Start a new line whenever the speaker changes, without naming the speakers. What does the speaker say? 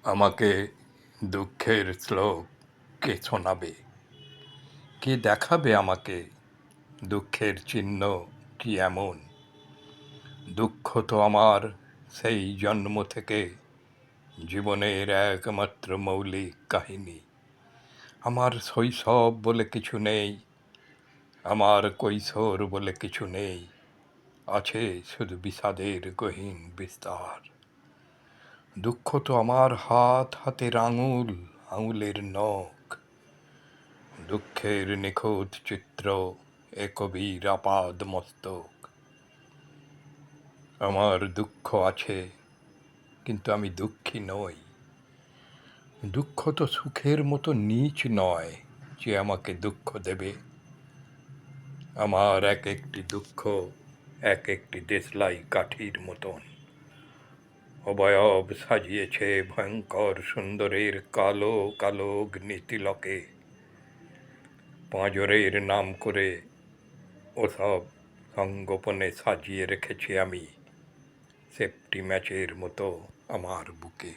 আমাকে দুঃখের শ্লোক কে শোনাবে? কে দেখাবে আমাকে দুঃখের চিহ্ন কি এমন? দুঃখ তো আমার সেই জন্ম থেকে জীবনের একমাত্র মৌলিক কাহিনী। আমার শৈশব বলে কিছু নেই, আমার কৈশোর বলে কিছু নেই, আছে শুধু বিষাদের গহীন বিস্তার। দুঃখ তো আমার হাতের আঙুল, আঙুলের নখ, দুঃখের নিখুঁত চিত্র, এ কবির আপাদ মস্তক। আমার দুঃখ আছে, কিন্তু আমি দুঃখী নই। দুঃখ তো সুখের মতো নীচ নয় যে আমাকে দুঃখ দেবে। আমার এক একটি দুঃখ এক একটি দেশলাই কাঠির মতন, অবয়ব সাজিয়েছে ভয়ঙ্কর সুন্দরের কালো কালো অগ্নিতিলকে। পাঁজরের নাম করে ওসব সঙ্গোপনে সাজিয়ে রেখেছি আমি সেফটি ম্যাচের মতো আমার বুকে।